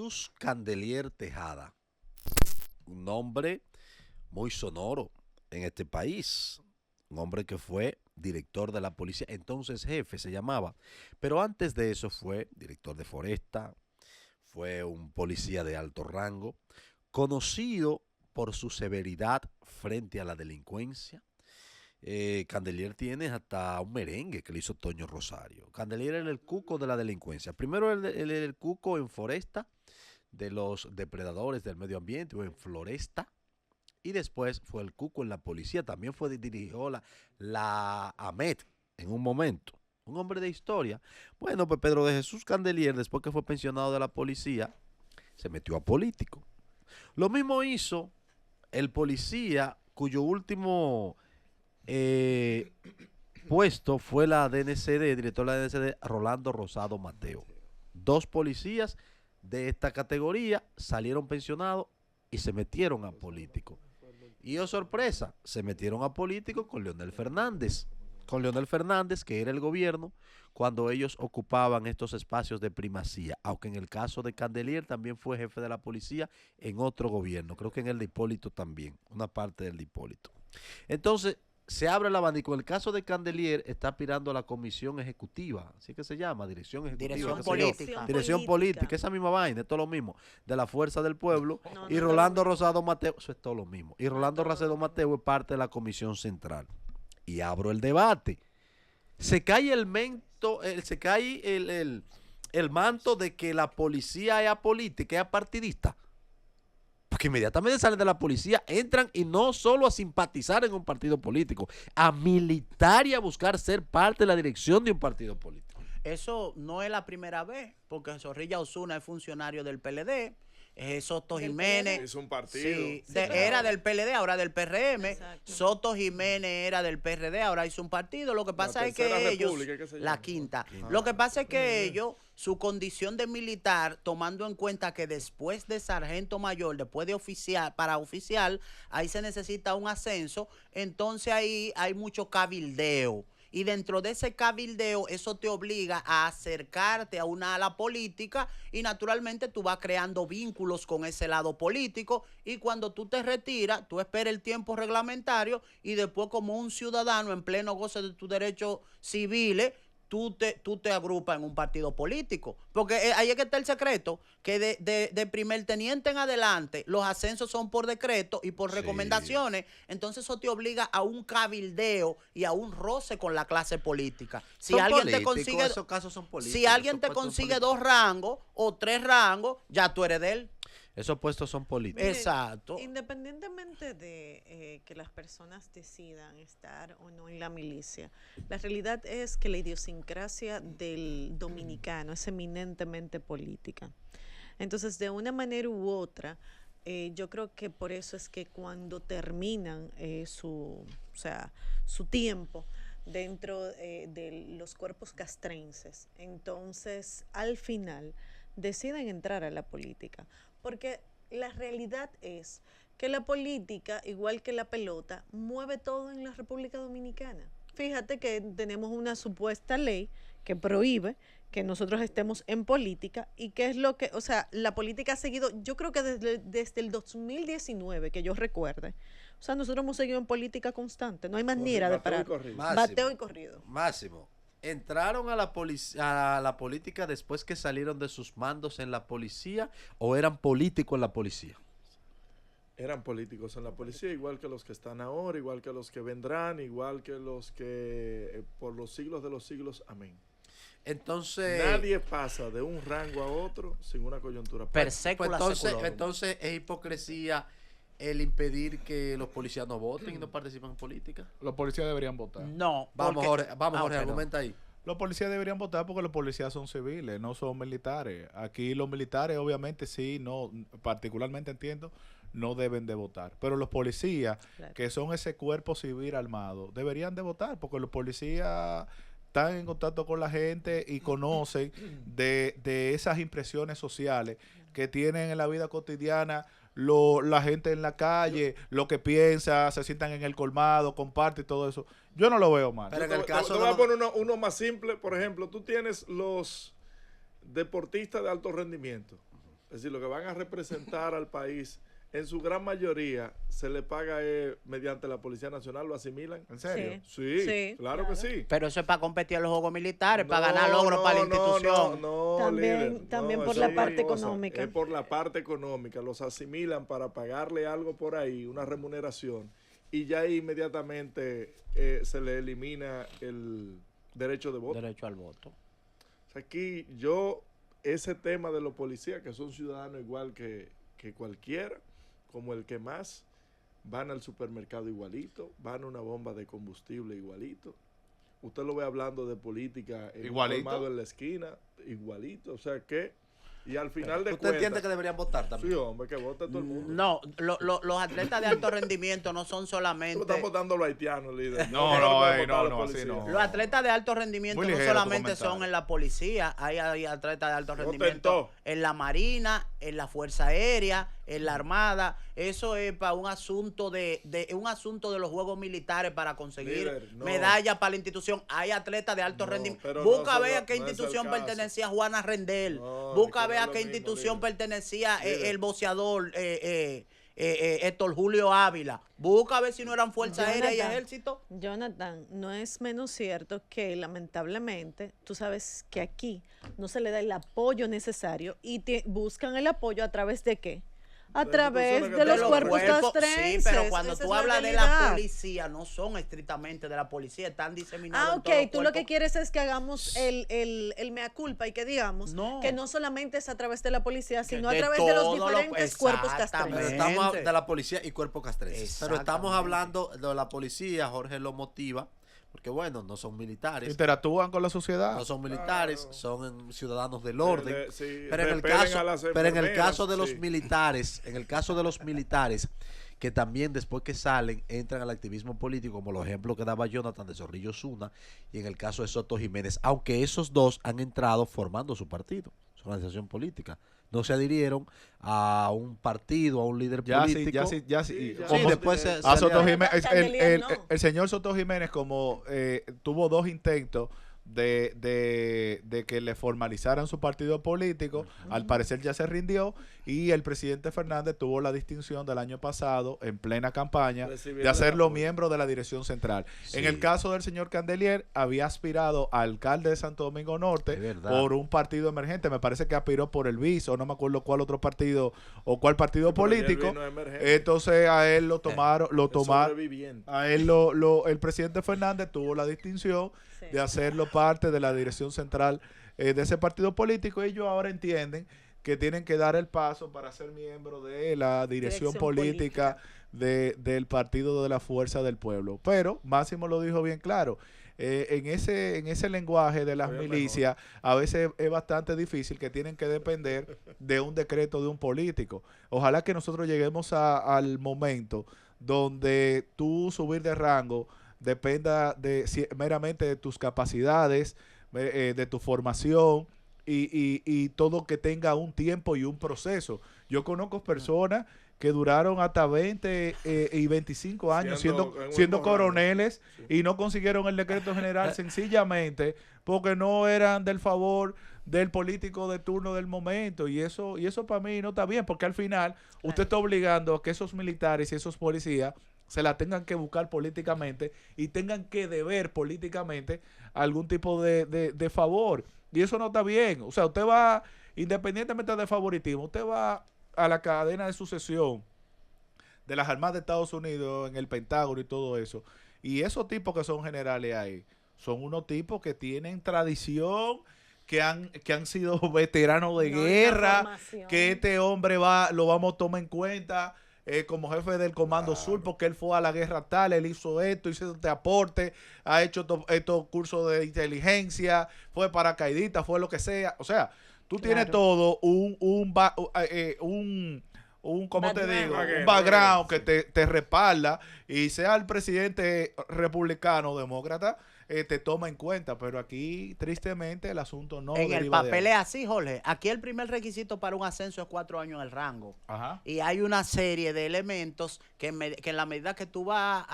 Jesús Candelier Tejada, un nombre muy sonoro en este país, un hombre que fue director de la policía, entonces jefe se llamaba, pero antes de eso fue director de Foresta, fue un policía de alto rango, conocido por su severidad frente a la delincuencia. Candelier tiene hasta un merengue que le hizo Toño Rosario. Candelier era el cuco de la delincuencia. Primero el cuco en Foresta, de los depredadores del medio ambiente, o en Floresta, y después fue el cuco en la policía. También dirigió la AMET en un momento. Un hombre de historia. Bueno, pues Pedro de Jesús Candelier, después que fue pensionado de la policía, se metió a político. Lo mismo hizo el policía cuyo último puesto fue la DNCD, director de la DNCD, Rolando Rosado Mateo. Dos policías de esta categoría salieron pensionados y se metieron a político. Y oh sorpresa, se metieron a político con Leonel Fernández. Con Leonel Fernández, que era el gobierno, cuando ellos ocupaban estos espacios de primacía. Aunque en el caso de Candelier también fue jefe de la policía en otro gobierno. Creo que en el de Hipólito también, una parte del de Hipólito. Entonces, se abre el abanico. En el caso de Candelier está aspirando a la comisión ejecutiva, así que se llama, dirección ejecutiva. Dirección política. Dirección política, esa misma vaina, es todo lo mismo. De la Fuerza del Pueblo. No, Y Rolando Rosado Mateo, eso es todo lo mismo. Y Rolando Rosado Mateo es parte de la comisión central. Y abro el debate. Se cae el mento, se cae el manto de que la policía es apolítica, es apartidista. Porque inmediatamente salen de la policía, entran y no solo a simpatizar en un partido político, a militar y a buscar ser parte de la dirección de un partido político. Eso no es la primera vez, porque Zorrilla Osuna es funcionario del PLD. Soto Jiménez es un partido. Sí, era del PLD, ahora del PRM. Exacto. Soto Jiménez era del PRD, ahora hizo un partido. Lo que pasa es que ellos, la quinta. Lo que pasa es que ellos, su condición de militar, tomando en cuenta que después de sargento mayor, después de oficial, para oficial, ahí se necesita un ascenso, entonces ahí hay mucho cabildeo. Y dentro de ese cabildeo, eso te obliga a acercarte a una ala política y naturalmente tú vas creando vínculos con ese lado político y cuando tú te retiras, tú esperas el tiempo reglamentario y después como un ciudadano en pleno goce de tus derechos civiles, tú te agrupas en un partido político. Porque ahí es que está el secreto, que de primer teniente en adelante, los ascensos son por decreto y por recomendaciones. Entonces eso te obliga a un cabildeo y a un roce con la clase política. Si alguien te consigue, esos casos son políticos. Si alguien te consigue 2 rangos o 3 rangos, ya tú eres de él. Esos puestos son políticos. Exacto. Independientemente de que las personas decidan estar o no en la milicia, la realidad es que la idiosincrasia del dominicano es eminentemente política. Entonces, de una manera u otra, yo creo que por eso es que cuando terminan su tiempo dentro de los cuerpos castrenses, entonces al final deciden entrar a la política. Porque la realidad es que la política, igual que la pelota, mueve todo en la República Dominicana. Fíjate que tenemos una supuesta ley que prohíbe que nosotros estemos en política y qué es lo que, o sea, la política ha seguido, yo creo que desde el 2019, que yo recuerde, o sea, nosotros hemos seguido en política constante, no hay manera de parar. Bateo y corrido. Máximo. ¿Entraron a la política después que salieron de sus mandos en la policía o eran políticos en la policía? Eran políticos en la policía, igual que los que están ahora, igual que los que vendrán, igual que los que por los siglos de los siglos, amén. Entonces... Nadie pasa de un rango a otro sin una coyuntura. Pues entonces es hipocresía el impedir que los policías no voten y no participen en política. Los policías deberían votar. No. Vamos, Jorge, argumenta ahí. Los policías deberían votar porque los policías son civiles, no son militares. Aquí los militares, obviamente, sí, no, particularmente entiendo, no deben de votar. Pero los policías, claro, que son ese cuerpo civil armado, deberían de votar porque los policías están en contacto con la gente y conocen de esas impresiones sociales que tienen en la vida cotidiana la gente en la calle, lo que piensa, se sientan en el colmado, comparte y todo eso. Yo no lo veo mal. Pero en el caso te voy a poner uno más simple. Por ejemplo, tú tienes los deportistas de alto rendimiento Es decir, lo que van a representar al país, en su gran mayoría, se le paga mediante la Policía Nacional, ¿lo asimilan? ¿En serio? Sí, claro que sí. Pero eso es para competir en los Juegos Militares, para ganar logros para la institución. También por la parte económica. Es por la parte económica. Los asimilan para pagarle algo por ahí, una remuneración, y ya inmediatamente se le elimina el derecho de voto. Derecho al voto. O sea, aquí ese tema de los policías, que son ciudadanos igual que cualquiera, como el que más, van al supermercado igualito, van a una bomba de combustible igualito. Usted lo ve hablando de política igualito en la esquina, igualito. O sea que, y al final de ¿Usted cuentas, entiende que deberían votar también? Sí, hombre, que vote todo el mundo. No, los atletas de alto rendimiento no son solamente... Están votando los haitianos, líder. No, así no. Los atletas de alto rendimiento no solamente son en la policía, hay atletas de alto rendimiento en la Marina, en la Fuerza Aérea, en la Armada. Eso es para un asunto de los Juegos Militares para conseguir medallas para la institución. Hay atletas de alto rendimiento. Busca ver a qué institución pertenecía Juana Rendel. Busca ver a qué institución pertenecía el boxeador Héctor Julio Ávila. Busca a ver si no eran Fuerza Aérea y Ejército. Jonathan, no es menos cierto que lamentablemente, tú sabes que aquí no se le da el apoyo necesario y buscan el apoyo a través de ¿qué? A través de los cuerpos castrenses. Sí, pero cuando tú hablas de la policía, no son estrictamente de la policía, están diseminados en todos los tú cuerpos. lo que quieres es que hagamos el mea culpa y que digamos que no solamente es a través de la policía, sino a través de los diferentes cuerpos castrenses. Estamos de la policía y cuerpos castrenses. Pero estamos hablando de la policía, Jorge lo motiva, porque bueno, no son militares. Interactúan con la sociedad. No son militares, son ciudadanos del orden. Sí, pero en el caso de los militares, que también después que salen entran al activismo político, como los ejemplos que daba Jonathan de Zorrillo Zuna, y en el caso de Soto Jiménez, aunque esos dos han entrado formando su partido, su organización política. No se adhirieron a un partido, a un líder político. Después a Soto Jiménez, el señor Soto Jiménez, como tuvo 2 intentos de que le formalizaran su partido político, al parecer ya se rindió, y el presidente Fernández tuvo la distinción del año pasado, en plena campaña, de hacerlo miembro de la dirección central. Sí. En el caso del señor Candelier, había aspirado a alcalde de Santo Domingo Norte por un partido emergente, me parece que aspiró por el BIS, o no me acuerdo cuál otro partido, o cuál partido político. Entonces a él lo tomaron, a él el presidente Fernández tuvo la distinción de hacerlo parte de la dirección central de ese partido político. Ellos ahora entienden que tienen que dar el paso para ser miembro de la dirección política del Partido de la Fuerza del Pueblo. Pero Máximo lo dijo bien claro, en ese lenguaje de las milicias a veces es bastante difícil, que tienen que depender de un decreto de un político. Ojalá que nosotros lleguemos al momento donde tú subir de rango dependa meramente de tus capacidades, de tu formación y todo que tenga un tiempo y un proceso. Yo conozco personas que duraron hasta 20 y 25 años siendo coroneles y no consiguieron el decreto general sencillamente porque no eran del favor del político de turno del momento, y eso para mí no está bien, porque al final usted está obligando a que esos militares y esos policías se la tengan que buscar políticamente y tengan que deber políticamente algún tipo de favor. Y eso no está bien. O sea, usted va, independientemente de favoritismo, usted va a la cadena de sucesión de las Armadas de Estados Unidos, en el Pentágono y todo eso. Y esos tipos que son generales ahí, son unos tipos que tienen tradición, que han sido veteranos de guerra, que este hombre lo vamos a tomar en cuenta como jefe del Comando Sur, porque él fue a la guerra tal, él hizo esto, hizo este aporte, ha hecho estos cursos de inteligencia, fue paracaidista, fue lo que sea. O sea, tú tienes todo un background que te respalda, y sea el presidente republicano o demócrata, te toma en cuenta, pero aquí tristemente el asunto no en el papel es así, Jorge. Aquí el primer requisito para un ascenso es 4 años en el rango. Y hay una serie de elementos que en la medida que tú vas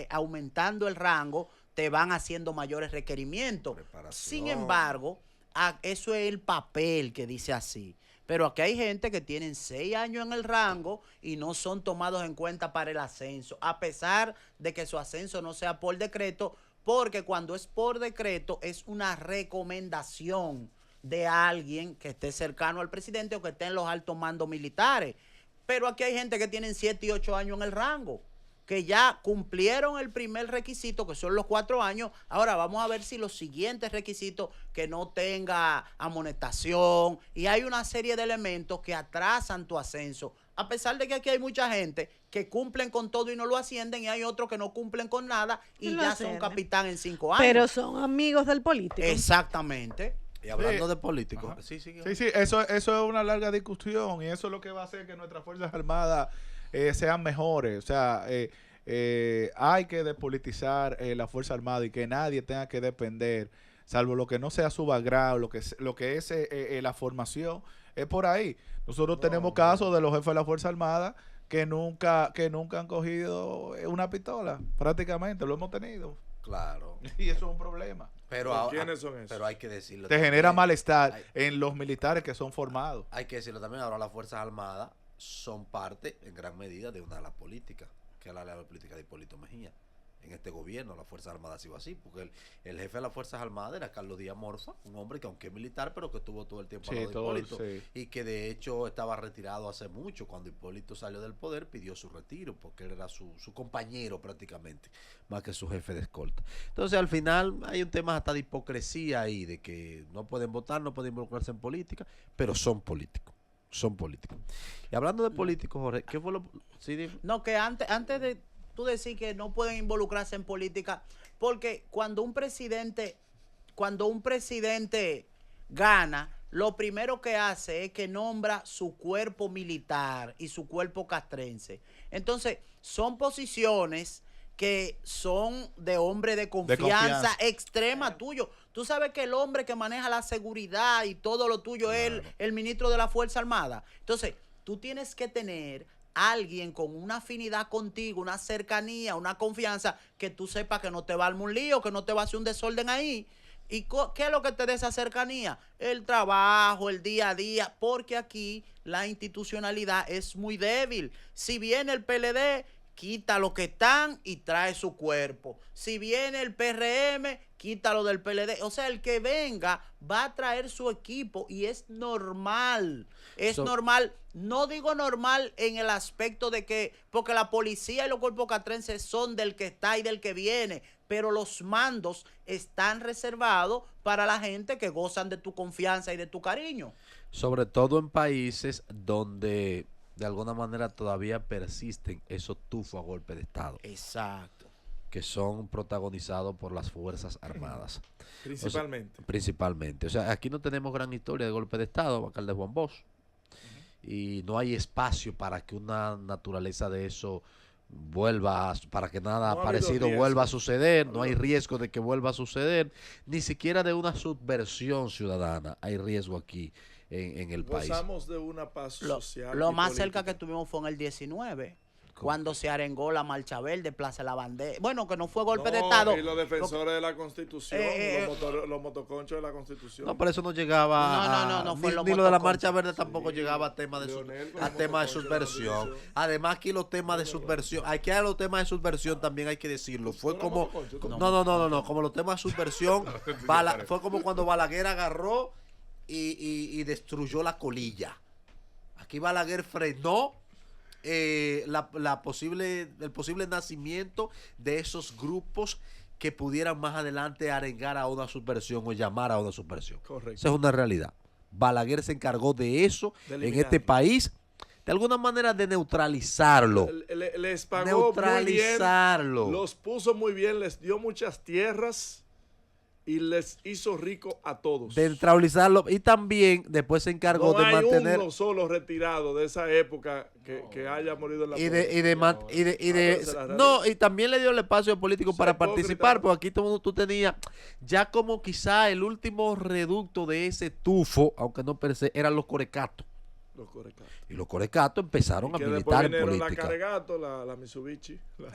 aumentando el rango, te van haciendo mayores requerimientos. Sin embargo, eso es el papel que dice así. Pero aquí hay gente que tienen 6 años en el rango y no son tomados en cuenta para el ascenso, a pesar de que su ascenso no sea por decreto, porque cuando es por decreto es una recomendación de alguien que esté cercano al presidente o que esté en los altos mandos militares. Pero aquí hay gente que tienen 7 y 8 años en el rango, que ya cumplieron el primer requisito, que son los 4 años. Ahora vamos a ver si los siguientes requisitos, que no tenga amonestación, y hay una serie de elementos que atrasan tu ascenso, a pesar de que aquí hay mucha gente que cumplen con todo y no lo ascienden, y hay otros que no cumplen con nada y ya son capitán en 5 años. Pero son amigos del político. Exactamente. Y hablando de políticos. Sí, eso es una larga discusión, y eso es lo que va a hacer que nuestras Fuerzas Armadas sean mejores. O sea, hay que despolitizar la Fuerza Armada y que nadie tenga que depender, salvo lo que no sea su background, lo que es la formación, es por ahí. Nosotros tenemos casos de los jefes de la Fuerza Armada que nunca han cogido una pistola, prácticamente, lo hemos tenido. Claro. Y eso es un problema. Pero ¿quiénes son esos? Pero hay que decirlo. Te genera malestar en los militares que son formados. Hay que decirlo también, ahora las Fuerzas Armadas son parte, en gran medida, de una ala política, que es la ala política de Hipólito Mejía. En este gobierno, las Fuerzas Armadas ha sido así, porque el jefe de las Fuerzas Armadas era Carlos Díaz Morfa, un hombre que, aunque es militar, pero que estuvo todo el tiempo al lado de Hipólito, y que de hecho estaba retirado hace mucho. Cuando Hipólito salió del poder, pidió su retiro, porque él era su compañero prácticamente, más que su jefe de escolta. Entonces, al final, hay un tema hasta de hipocresía ahí, de que no pueden votar, no pueden involucrarse en política, pero son políticos. Son políticos. Y hablando de políticos, Jorge, ¿qué fue lo...? Sí, dime. No, que antes de tú decir que no pueden involucrarse en política, porque cuando un presidente gana, lo primero que hace es que nombra su cuerpo militar y su cuerpo castrense. Entonces, son posiciones que son de hombre de confianza extrema tuyo. Tú sabes que el hombre que maneja la seguridad y todo lo tuyo es el ministro de la Fuerza Armada. Entonces, tú tienes que tener alguien con una afinidad contigo, una cercanía, una confianza, que tú sepas que no te va a armar un lío, que no te va a hacer un desorden ahí. ¿Y qué es lo que te da esa cercanía? El trabajo, el día a día, porque aquí la institucionalidad es muy débil. Si viene el PLD, quita lo que están y trae su cuerpo. Si viene el PRM, quítalo del PLD. O sea, el que venga va a traer su equipo y es normal. Es normal. No digo normal en el aspecto de que, porque la policía y los cuerpos castrenses son del que está y del que viene, pero los mandos están reservados para la gente que gozan de tu confianza y de tu cariño. Sobre todo en países donde de alguna manera todavía persisten esos tufos a golpe de Estado. Exacto. Que son protagonizados por las Fuerzas Armadas. Principalmente. Principalmente. O sea, aquí no tenemos gran historia de golpe de Estado, alcalde Juan Bosch. Y no hay espacio para que una naturaleza de eso vuelva, para que nada parecido vuelva a suceder. No hay riesgo de que vuelva a suceder. Ni siquiera de una subversión ciudadana hay riesgo aquí en el país. Gozamos de una paz social. Lo más cerca que tuvimos fue en el 19. Cuando se arengó la Marcha Verde, Plaza de la Bandera. Bueno, que no fue golpe de Estado. Y los defensores de la Constitución, los motoconchos de la Constitución. No, pero eso no llegaba no fue ni lo de la Marcha Verde tampoco llegaba a tema de subversión. Además, aquí los temas de subversión, aquí hay los temas de subversión también hay que decirlo. Fue como, no, como los temas de subversión, fue como cuando Balaguer agarró y destruyó la colilla. Aquí Balaguer frenó el posible nacimiento de esos grupos que pudieran más adelante arengar a una subversión o llamar a una subversión. Correcto. Esa es una realidad. Balaguer se encargó de eso en este país, de alguna manera de neutralizarlo. Les pagó neutralizarlo. Muy bien, los puso muy bien, les dio muchas tierras y les hizo rico a todos. De neutralizarlo, y también después se encargó de mantener. No hay uno solo retirado de esa época que haya morido en la y también le dio el espacio político para participar, porque aquí tú tenías ya como quizá el último reducto de ese tufo, aunque no per se, eran los corecatos. Y los corecatos empezaron a militar en política. La Carregato, la Mitsubishi. Eso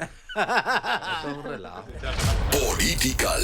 es un relajo. Political.